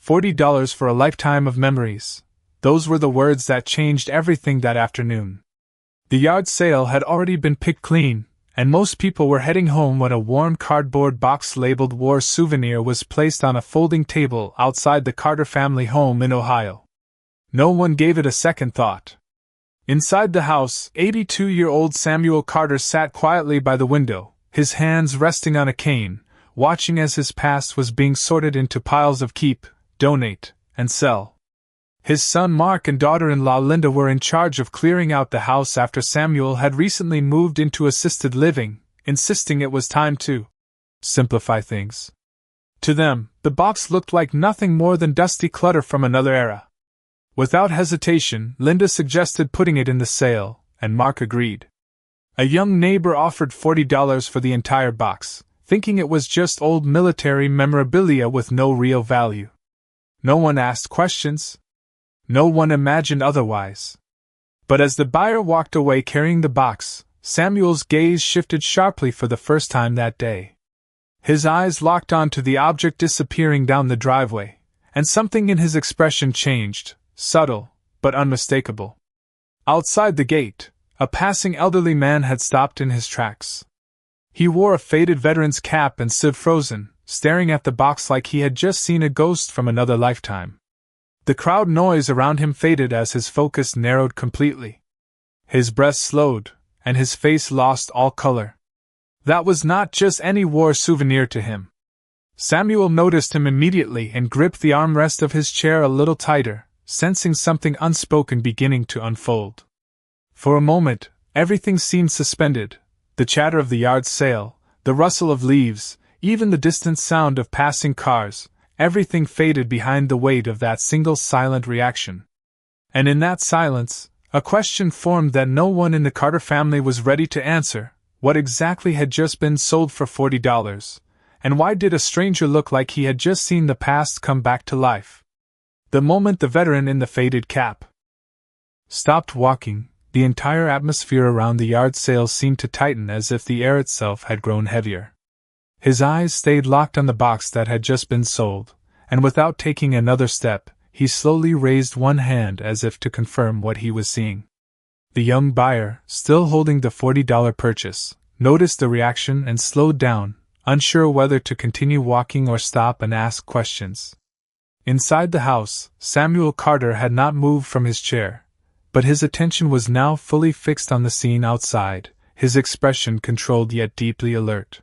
$40 for a lifetime of memories. Those were the words that changed everything that afternoon. The yard sale had already been picked clean, and most people were heading home when a worn cardboard box labeled War Souvenir was placed on a folding table outside the Carter family home in Ohio. No one gave it a second thought. Inside the house, 82-year-old Samuel Carter sat quietly by the window, his hands resting on a cane, watching as his past was being sorted into piles of keep, donate, and sell. His son Mark and daughter-in-law Linda were in charge of clearing out the house after Samuel had recently moved into assisted living, insisting it was time to simplify things. To them, the box looked like nothing more than dusty clutter from another era. Without hesitation, Linda suggested putting it in the sale, and Mark agreed. A young neighbor offered $40 for the entire box, thinking it was just old military memorabilia with no real value. No one asked questions. No one imagined otherwise. But as the buyer walked away carrying the box, Samuel's gaze shifted sharply for the first time that day. His eyes locked onto the object disappearing down the driveway, and something in his expression changed, subtle, but unmistakable. Outside the gate, a passing elderly man had stopped in his tracks. He wore a faded veteran's cap and stood frozen, staring at the box like he had just seen a ghost from another lifetime. The crowd noise around him faded as his focus narrowed completely. His breath slowed, and his face lost all color. That was not just any war souvenir to him. Samuel noticed him immediately and gripped the armrest of his chair a little tighter, sensing something unspoken beginning to unfold. For a moment, everything seemed suspended: the chatter of the yard sale, the rustle of leaves, even the distant sound of passing cars. Everything faded behind the weight of that single silent reaction. And in that silence, a question formed that no one in the Carter family was ready to answer: what exactly had just been sold for $40, and why did a stranger look like he had just seen the past come back to life? The moment the veteran in the faded cap stopped walking, the entire atmosphere around the yard sale seemed to tighten as if the air itself had grown heavier. His eyes stayed locked on the box that had just been sold, and without taking another step, he slowly raised one hand as if to confirm what he was seeing. The young buyer, still holding the $40 purchase, noticed the reaction and slowed down, unsure whether to continue walking or stop and ask questions. Inside the house, Samuel Carter had not moved from his chair, but his attention was now fully fixed on the scene outside, his expression controlled yet deeply alert.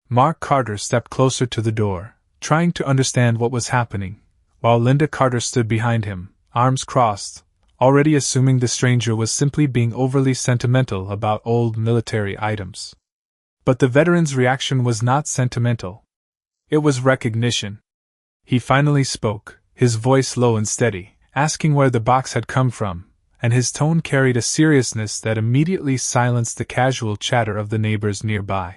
Mark Carter stepped closer to the door, trying to understand what was happening, while Linda Carter stood behind him, arms crossed, already assuming the stranger was simply being overly sentimental about old military items. But the veteran's reaction was not sentimental. It was recognition. He finally spoke, his voice low and steady, asking where the box had come from, and his tone carried a seriousness that immediately silenced the casual chatter of the neighbors nearby.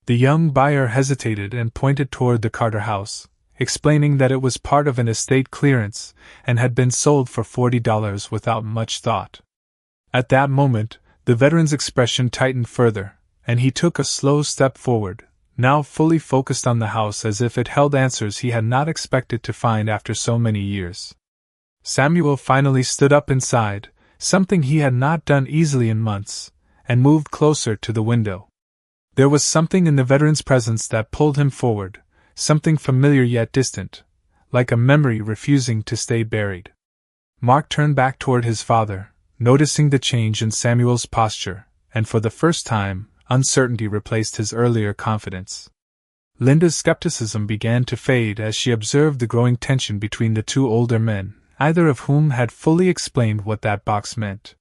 The young buyer hesitated and pointed toward the Carter house, explaining that it was part of an estate clearance and had been sold for $40 without much thought. At that moment, the veteran's expression tightened further, and he took a slow step forward, now fully focused on the house as if it held answers he had not expected to find after so many years. Samuel finally stood up inside, something he had not done easily in months, and moved closer to the window. There was something in the veteran's presence that pulled him forward, something familiar yet distant, like a memory refusing to stay buried. Mark turned back toward his father, noticing the change in Samuel's posture, and for the first time, uncertainty replaced his earlier confidence. Linda's skepticism began to fade as she observed the growing tension between the two older men, neither of whom had fully explained what that box meant.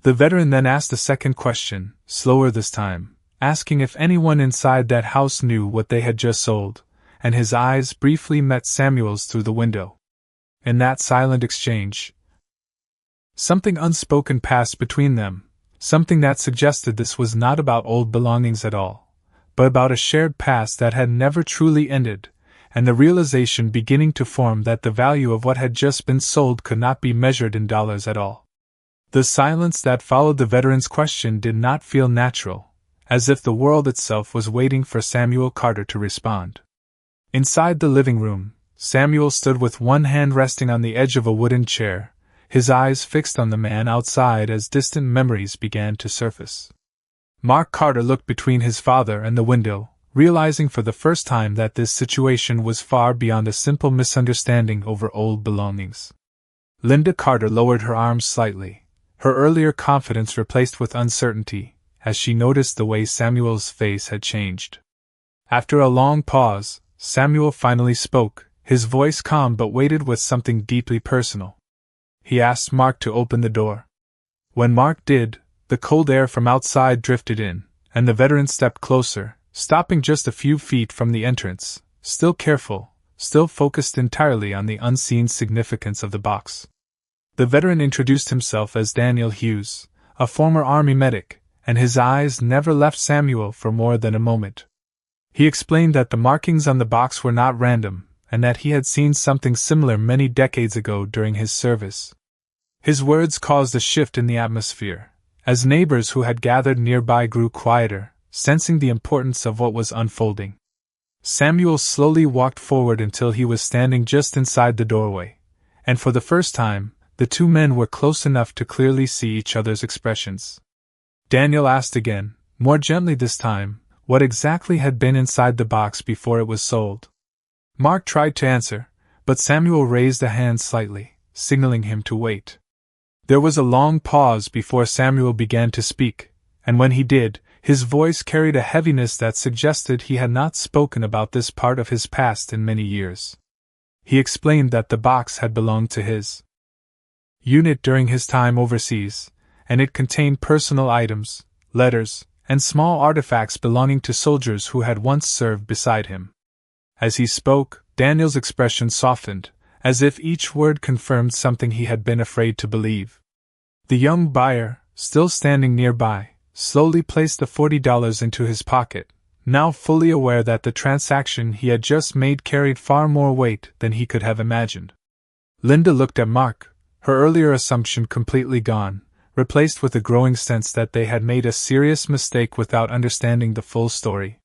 The veteran then asked a second question, slower this time, asking if anyone inside that house knew what they had just sold, and his eyes briefly met Samuel's through the window. In that silent exchange, something unspoken passed between them, something that suggested this was not about old belongings at all, but about a shared past that had never truly ended, and the realization beginning to form that the value of what had just been sold could not be measured in dollars at all. The silence that followed the veteran's question did not feel natural, as if the world itself was waiting for Samuel Carter to respond. Inside the living room, Samuel stood with one hand resting on the edge of a wooden chair, his eyes fixed on the man outside as distant memories began to surface. Mark Carter looked between his father and the window, realizing for the first time that this situation was far beyond a simple misunderstanding over old belongings. Linda Carter lowered her arms slightly, her earlier confidence replaced with uncertainty, as she noticed the way Samuel's face had changed. After a long pause, Samuel finally spoke, his voice calm but weighted with something deeply personal. He asked Mark to open the door. When Mark did, the cold air from outside drifted in, and the veteran stepped closer, stopping just a few feet from the entrance, still careful, still focused entirely on the unseen significance of the box. The veteran introduced himself as Daniel Hughes, a former Army medic, and his eyes never left Samuel for more than a moment. He explained that the markings on the box were not random, and that he had seen something similar many decades ago during his service. His words caused a shift in the atmosphere, as neighbors who had gathered nearby grew quieter, sensing the importance of what was unfolding. Samuel slowly walked forward until he was standing just inside the doorway, and for the first time, the two men were close enough to clearly see each other's expressions. Daniel asked again, more gently this time, what exactly had been inside the box before it was sold. Mark tried to answer, but Samuel raised a hand slightly, signaling him to wait. There was a long pause before Samuel began to speak, and when he did, his voice carried a heaviness that suggested he had not spoken about this part of his past in many years. He explained that the box had belonged to his unit during his time overseas, and it contained personal items, letters, and small artifacts belonging to soldiers who had once served beside him. As he spoke, Daniel's expression softened, as if each word confirmed something he had been afraid to believe. The young buyer, still standing nearby, slowly placed the $40 into his pocket, now fully aware that the transaction he had just made carried far more weight than he could have imagined. Linda looked at Mark, her earlier assumption completely gone, replaced with a growing sense that they had made a serious mistake without understanding the full story.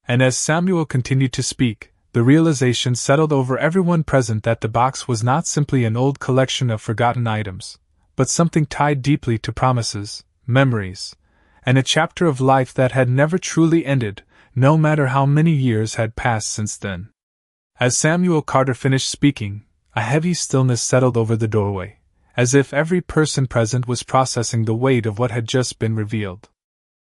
And as Samuel continued to speak, the realization settled over everyone present that the box was not simply an old collection of forgotten items, but something tied deeply to promises, memories, and a chapter of life that had never truly ended, no matter how many years had passed since then. As Samuel Carter finished speaking, a heavy stillness settled over the doorway, as if every person present was processing the weight of what had just been revealed.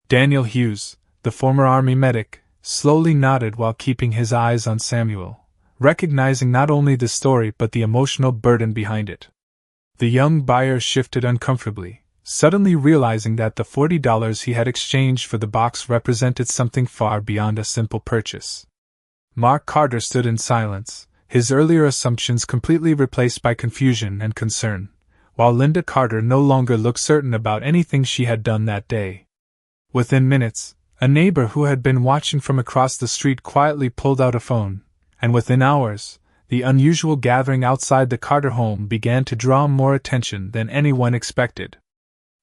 Daniel Hughes, the former Army medic, slowly nodded while keeping his eyes on Samuel, recognizing not only the story but the emotional burden behind it. The young buyer shifted uncomfortably, suddenly realizing that the $40 he had exchanged for the box represented something far beyond a simple purchase. Mark Carter stood in silence, his earlier assumptions completely replaced by confusion and concern, while Linda Carter no longer looked certain about anything she had done that day. Within minutes, a neighbor who had been watching from across the street quietly pulled out a phone, and within hours, the unusual gathering outside the Carter home began to draw more attention than anyone expected.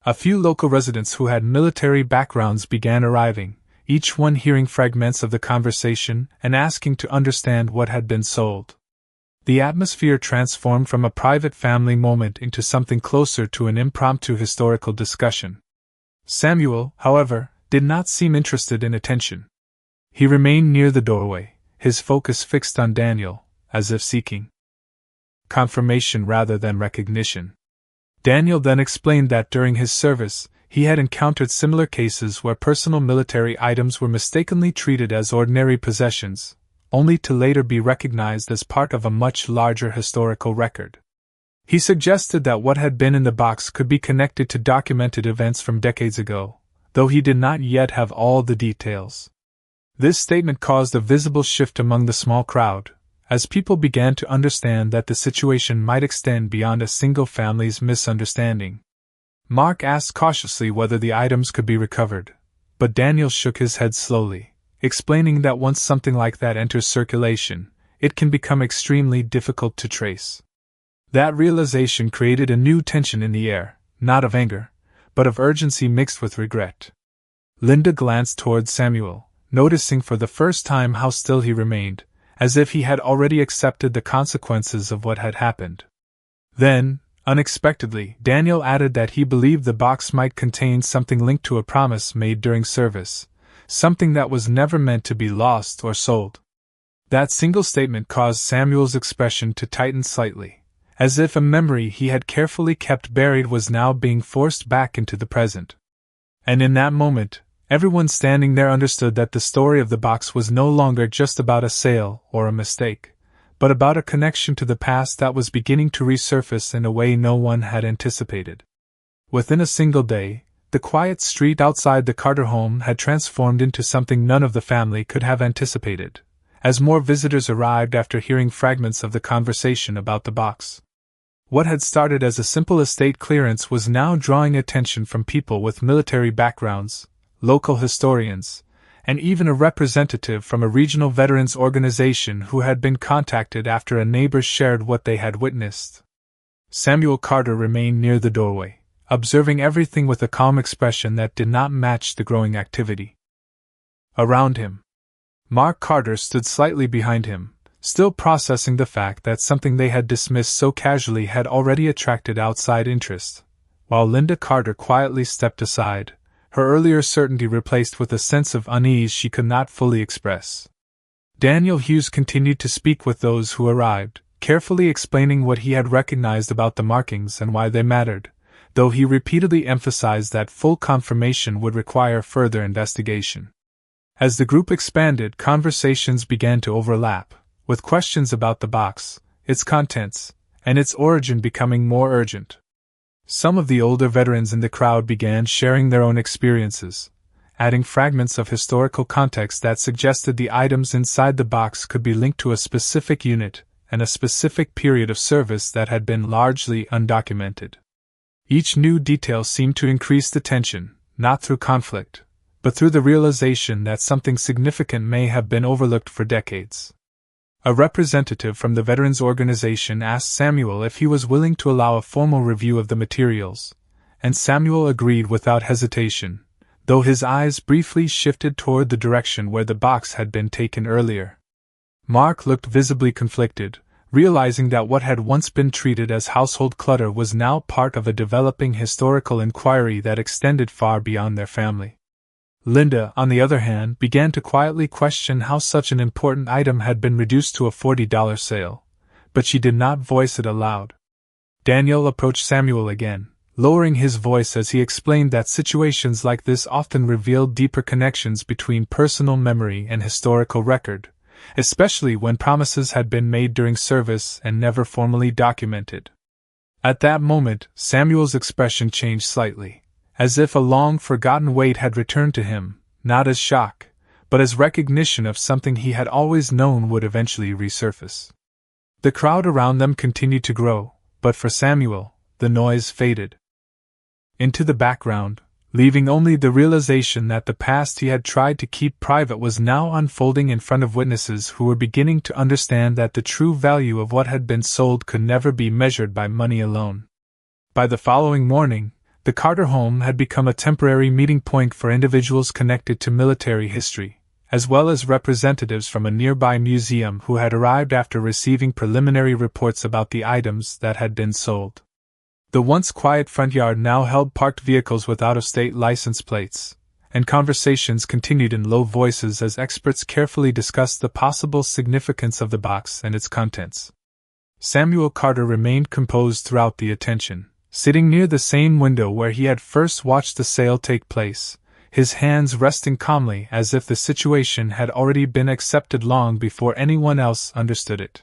A few local residents who had military backgrounds began arriving, each one hearing fragments of the conversation and asking to understand what had been sold. The atmosphere transformed from a private family moment into something closer to an impromptu historical discussion. Samuel, however, did not seem interested in attention. He remained near the doorway, his focus fixed on Daniel, as if seeking confirmation rather than recognition. Daniel then explained that during his service, he had encountered similar cases where personal military items were mistakenly treated as ordinary possessions, only to later be recognized as part of a much larger historical record. He suggested that what had been in the box could be connected to documented events from decades ago, though he did not yet have all the details. This statement caused a visible shift among the small crowd, as people began to understand that the situation might extend beyond a single family's misunderstanding. Mark asked cautiously whether the items could be recovered, but Daniel shook his head slowly, explaining that once something like that enters circulation, it can become extremely difficult to trace. That realization created a new tension in the air, not of anger, but of urgency mixed with regret. Linda glanced toward Samuel, noticing for the first time how still he remained, as if he had already accepted the consequences of what had happened. Then, unexpectedly, Daniel added that he believed the box might contain something linked to a promise made during service, something that was never meant to be lost or sold. That single statement caused Samuel's expression to tighten slightly, as if a memory he had carefully kept buried was now being forced back into the present. And in that moment, everyone standing there understood that the story of the box was no longer just about a sale or a mistake, but about a connection to the past that was beginning to resurface in a way no one had anticipated. Within a single day, the quiet street outside the Carter home had transformed into something none of the family could have anticipated, as more visitors arrived after hearing fragments of the conversation about the box. What had started as a simple estate clearance was now drawing attention from people with military backgrounds, local historians, and even a representative from a regional veterans organization who had been contacted after a neighbor shared what they had witnessed. Samuel Carter remained near the doorway, observing everything with a calm expression that did not match the growing activity around him. Mark Carter stood slightly behind him, still processing the fact that something they had dismissed so casually had already attracted outside interest, while Linda Carter quietly stepped aside, her earlier certainty replaced with a sense of unease she could not fully express. Daniel Hughes continued to speak with those who arrived, carefully explaining what he had recognized about the markings and why they mattered, though he repeatedly emphasized that full confirmation would require further investigation. As the group expanded, conversations began to overlap, with questions about the box, its contents, and its origin becoming more urgent. Some of the older veterans in the crowd began sharing their own experiences, adding fragments of historical context that suggested the items inside the box could be linked to a specific unit and a specific period of service that had been largely undocumented. Each new detail seemed to increase the tension, not through conflict, but through the realization that something significant may have been overlooked for decades. A representative from the Veterans Organization asked Samuel if he was willing to allow a formal review of the materials, and Samuel agreed without hesitation, though his eyes briefly shifted toward the direction where the box had been taken earlier. Mark looked visibly conflicted, realizing that what had once been treated as household clutter was now part of a developing historical inquiry that extended far beyond their family. Linda, on the other hand, began to quietly question how such an important item had been reduced to a $40 sale, but she did not voice it aloud. Daniel approached Samuel again, lowering his voice as he explained that situations like this often revealed deeper connections between personal memory and historical record, especially when promises had been made during service and never formally documented. At that moment, Samuel's expression changed slightly, as if a long-forgotten weight had returned to him, not as shock, but as recognition of something he had always known would eventually resurface. The crowd around them continued to grow, but for Samuel, the noise faded into the background, leaving only the realization that the past he had tried to keep private was now unfolding in front of witnesses who were beginning to understand that the true value of what had been sold could never be measured by money alone. By the following morning, the Carter home had become a temporary meeting point for individuals connected to military history, as well as representatives from a nearby museum who had arrived after receiving preliminary reports about the items that had been sold. The once quiet front yard now held parked vehicles with out-of-state license plates, and conversations continued in low voices as experts carefully discussed the possible significance of the box and its contents. Samuel Carter remained composed throughout the attention, sitting near the same window where he had first watched the sale take place, his hands resting calmly as if the situation had already been accepted long before anyone else understood it.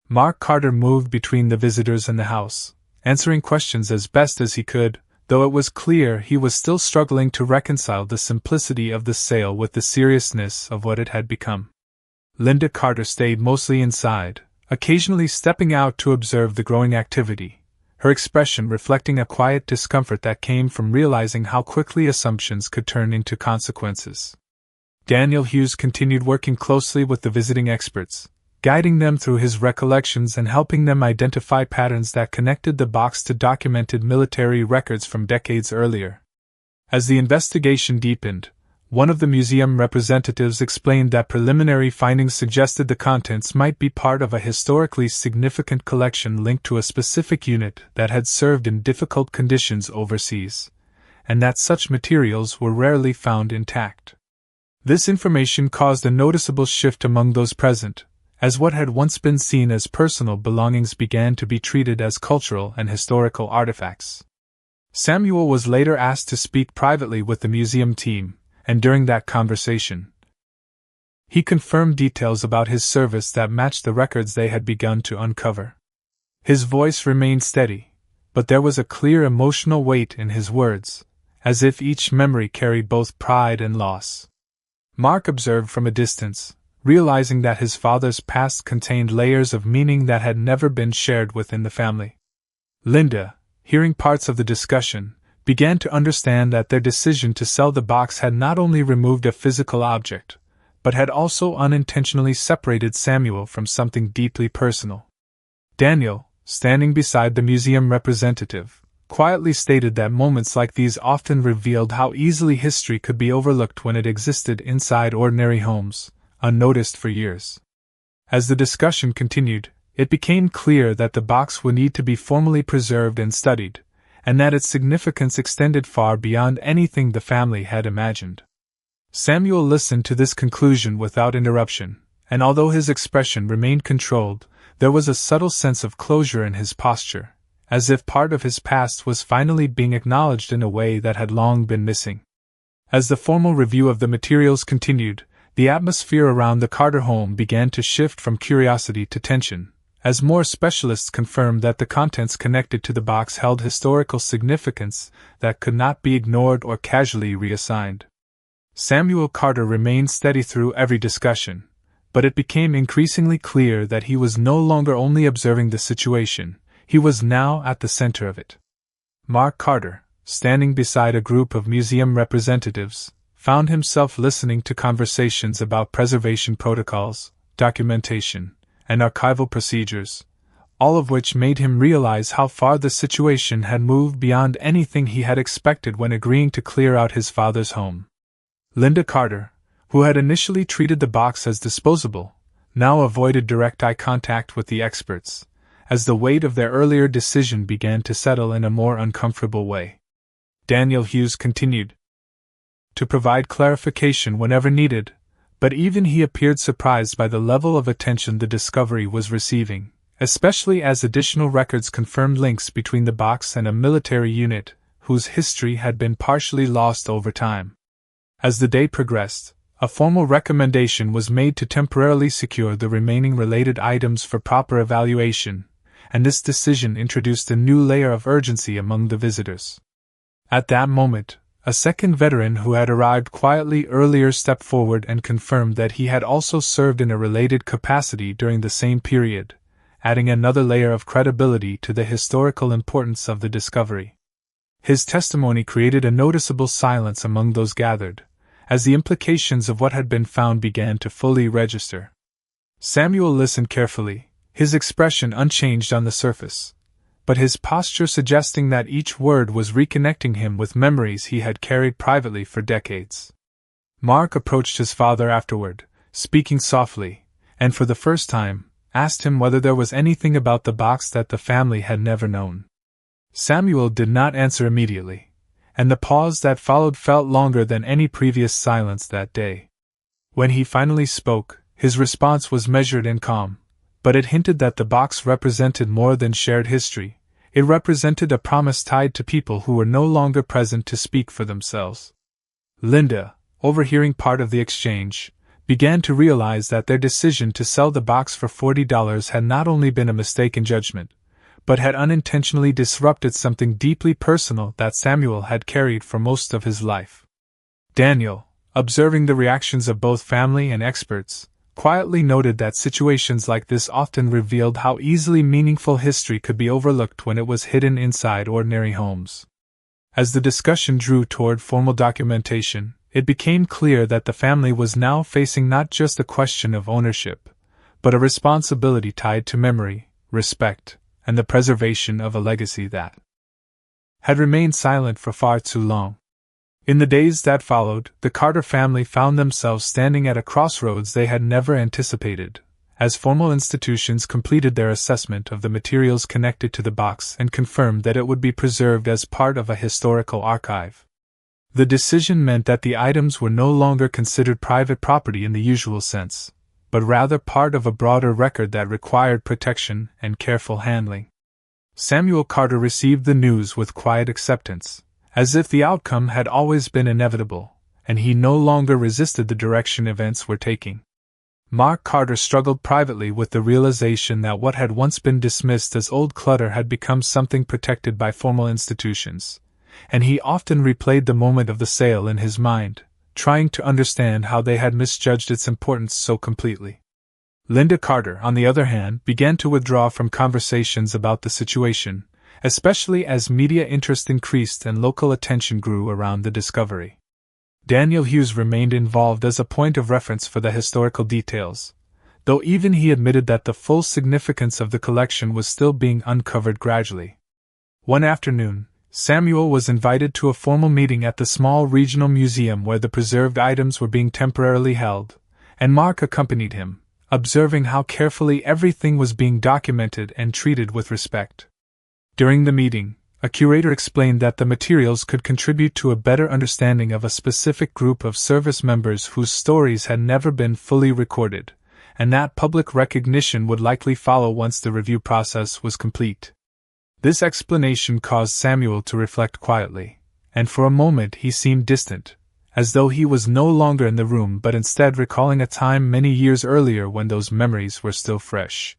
Mark Carter moved between the visitors and the house, answering questions as best as he could, though it was clear he was still struggling to reconcile the simplicity of the sale with the seriousness of what it had become. Linda Carter stayed mostly inside, occasionally stepping out to observe the growing activity, her expression reflecting a quiet discomfort that came from realizing how quickly assumptions could turn into consequences. Daniel Hughes continued working closely with the visiting experts, guiding them through his recollections and helping them identify patterns that connected the box to documented military records from decades earlier. As the investigation deepened, One of the museum representatives explained that preliminary findings suggested the contents might be part of a historically significant collection linked to a specific unit that had served in difficult conditions overseas, and that such materials were rarely found intact. This information caused a noticeable shift among those present, as what had once been seen as personal belongings began to be treated as cultural and historical artifacts. Samuel was later asked to speak privately with the museum team, and during that conversation, he confirmed details about his service that matched the records they had begun to uncover. His voice remained steady, but there was a clear emotional weight in his words, as if each memory carried both pride and loss. Mark observed from a distance, realizing that his father's past contained layers of meaning that had never been shared within the family. Linda, hearing parts of the discussion, began to understand that their decision to sell the box had not only removed a physical object, but had also unintentionally separated Samuel from something deeply personal. Daniel, standing beside the museum representative, quietly stated that moments like these often revealed how easily history could be overlooked when it existed inside ordinary homes, unnoticed for years. As the discussion continued, it became clear that the box would need to be formally preserved and studied, and that its significance extended far beyond anything the family had imagined. Samuel listened to this conclusion without interruption, and although his expression remained controlled, there was a subtle sense of closure in his posture, as if part of his past was finally being acknowledged in a way that had long been missing. As the formal review of the materials continued, the atmosphere around the Carter home began to shift from curiosity to tension, as more specialists confirmed that the contents connected to the box held historical significance that could not be ignored or casually reassigned. Samuel Carter remained steady through every discussion, but it became increasingly clear that he was no longer only observing the situation, he was now at the center of it. Mark Carter, standing beside a group of museum representatives, found himself listening to conversations about preservation protocols, documentation, and archival procedures, all of which made him realize how far the situation had moved beyond anything he had expected when agreeing to clear out his father's home. Linda Carter, who had initially treated the box as disposable, now avoided direct eye contact with the experts, as the weight of their earlier decision began to settle in a more uncomfortable way. Daniel Hughes continued to provide clarification whenever needed, but even he appeared surprised by the level of attention the discovery was receiving, especially as additional records confirmed links between the box and a military unit, whose history had been partially lost over time. As the day progressed, a formal recommendation was made to temporarily secure the remaining related items for proper evaluation, and this decision introduced a new layer of urgency among the visitors. At that moment, a second veteran who had arrived quietly earlier stepped forward and confirmed that he had also served in a related capacity during the same period, adding another layer of credibility to the historical importance of the discovery. His testimony created a noticeable silence among those gathered, as the implications of what had been found began to fully register. Samuel listened carefully, his expression unchanged on the surface, but his posture suggesting that each word was reconnecting him with memories he had carried privately for decades. Mark approached his father afterward, speaking softly, and for the first time, asked him whether there was anything about the box that the family had never known. Samuel did not answer immediately, and the pause that followed felt longer than any previous silence that day. When he finally spoke, his response was measured and calm, but it hinted that the box represented more than shared history. It represented a promise tied to people who were no longer present to speak for themselves. Linda, overhearing part of the exchange, began to realize that their decision to sell the box for $40 had not only been a mistake in judgment, but had unintentionally disrupted something deeply personal that Samuel had carried for most of his life. Daniel, observing the reactions of both family and experts, quietly noted that situations like this often revealed how easily meaningful history could be overlooked when it was hidden inside ordinary homes. As the discussion drew toward formal documentation, it became clear that the family was now facing not just a question of ownership, but a responsibility tied to memory, respect, and the preservation of a legacy that had remained silent for far too long. In the days that followed, the Carter family found themselves standing at a crossroads they had never anticipated, as formal institutions completed their assessment of the materials connected to the box and confirmed that it would be preserved as part of a historical archive. The decision meant that the items were no longer considered private property in the usual sense, but rather part of a broader record that required protection and careful handling. Samuel Carter received the news with quiet acceptance, as if the outcome had always been inevitable, and he no longer resisted the direction events were taking. Mark Carter struggled privately with the realization that what had once been dismissed as old clutter had become something protected by formal institutions, and he often replayed the moment of the sale in his mind, trying to understand how they had misjudged its importance so completely. Linda Carter, on the other hand, began to withdraw from conversations about the situation, especially as media interest increased and local attention grew around the discovery. Daniel Hughes remained involved as a point of reference for the historical details, though even he admitted that the full significance of the collection was still being uncovered gradually. One afternoon, Samuel was invited to a formal meeting at the small regional museum where the preserved items were being temporarily held, and Mark accompanied him, observing how carefully everything was being documented and treated with respect. During the meeting, a curator explained that the materials could contribute to a better understanding of a specific group of service members whose stories had never been fully recorded, and that public recognition would likely follow once the review process was complete. This explanation caused Samuel to reflect quietly, and for a moment he seemed distant, as though he was no longer in the room but instead recalling a time many years earlier when those memories were still fresh.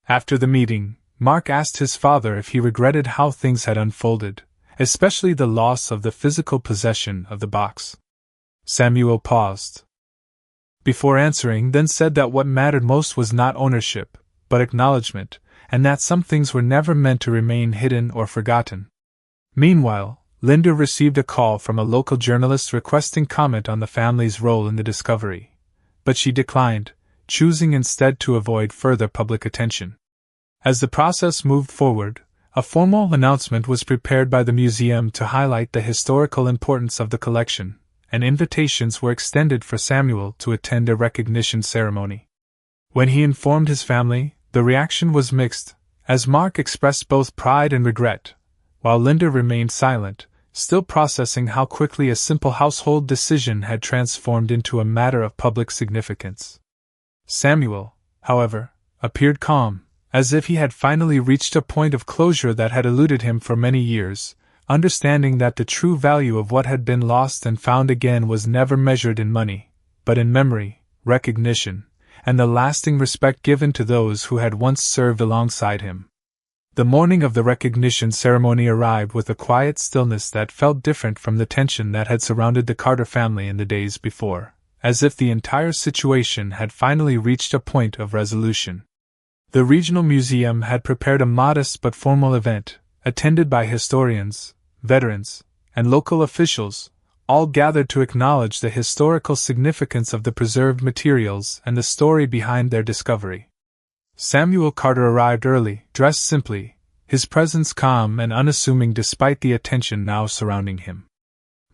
After the meeting, Mark asked his father if he regretted how things had unfolded, especially the loss of the physical possession of the box. Samuel paused before answering, then said that what mattered most was not ownership, but acknowledgement, and that some things were never meant to remain hidden or forgotten. Meanwhile, Linda received a call from a local journalist requesting comment on the family's role in the discovery, but she declined, choosing instead to avoid further public attention. As the process moved forward, a formal announcement was prepared by the museum to highlight the historical importance of the collection, and invitations were extended for Samuel to attend a recognition ceremony. When he informed his family, the reaction was mixed, as Mark expressed both pride and regret, while Linda remained silent, still processing how quickly a simple household decision had transformed into a matter of public significance. Samuel, however, appeared calm, as if he had finally reached a point of closure that had eluded him for many years, understanding that the true value of what had been lost and found again was never measured in money, but in memory, recognition, and the lasting respect given to those who had once served alongside him. The morning of the recognition ceremony arrived with a quiet stillness that felt different from the tension that had surrounded the Carter family in the days before, as if the entire situation had finally reached a point of resolution. The regional museum had prepared a modest but formal event, attended by historians, veterans, and local officials, all gathered to acknowledge the historical significance of the preserved materials and the story behind their discovery. Samuel Carter arrived early, dressed simply, his presence calm and unassuming despite the attention now surrounding him.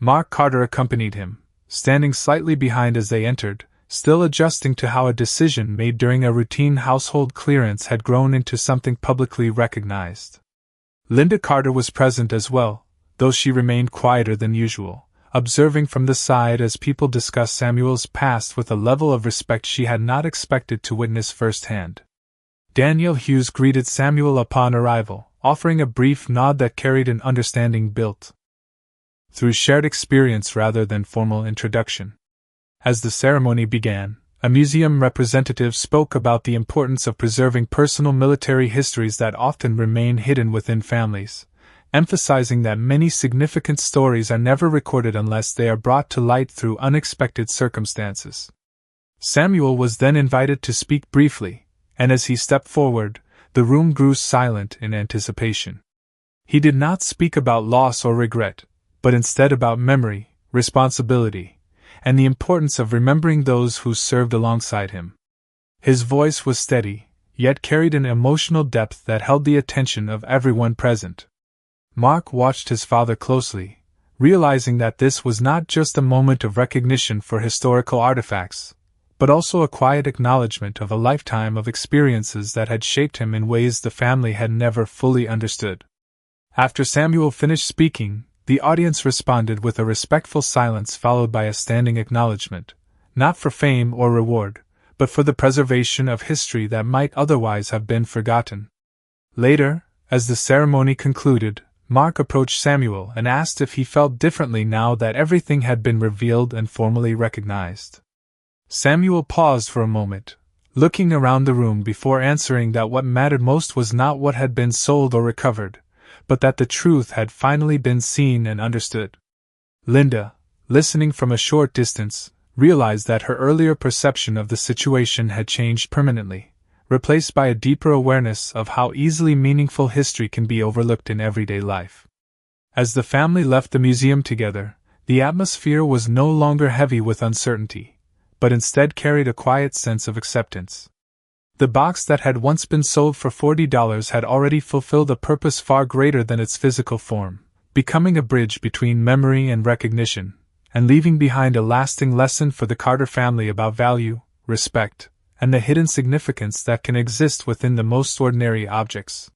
Mark Carter accompanied him, standing slightly behind as they entered, still adjusting to how a decision made during a routine household clearance had grown into something publicly recognized. Linda Carter was present as well, though she remained quieter than usual, observing from the side as people discussed Samuel's past with a level of respect she had not expected to witness firsthand. Daniel Hughes greeted Samuel upon arrival, offering a brief nod that carried an understanding built through shared experience rather than formal introduction. As the ceremony began, a museum representative spoke about the importance of preserving personal military histories that often remain hidden within families, emphasizing that many significant stories are never recorded unless they are brought to light through unexpected circumstances. Samuel was then invited to speak briefly, and as he stepped forward, the room grew silent in anticipation. He did not speak about loss or regret, but instead about memory, responsibility, and the importance of remembering those who served alongside him. His voice was steady, yet carried an emotional depth that held the attention of everyone present. Mark watched his father closely, realizing that this was not just a moment of recognition for historical artifacts, but also a quiet acknowledgement of a lifetime of experiences that had shaped him in ways the family had never fully understood. After Samuel finished speaking, the audience responded with a respectful silence followed by a standing acknowledgement, not for fame or reward, but for the preservation of history that might otherwise have been forgotten. Later, as the ceremony concluded, Mark approached Samuel and asked if he felt differently now that everything had been revealed and formally recognized. Samuel paused for a moment, looking around the room before answering that what mattered most was not what had been sold or recovered, but that the truth had finally been seen and understood. Linda, listening from a short distance, realized that her earlier perception of the situation had changed permanently, replaced by a deeper awareness of how easily meaningful history can be overlooked in everyday life. As the family left the museum together, the atmosphere was no longer heavy with uncertainty, but instead carried a quiet sense of acceptance. The box that had once been sold for $40 had already fulfilled a purpose far greater than its physical form, becoming a bridge between memory and recognition, and leaving behind a lasting lesson for the Carter family about value, respect, and the hidden significance that can exist within the most ordinary objects.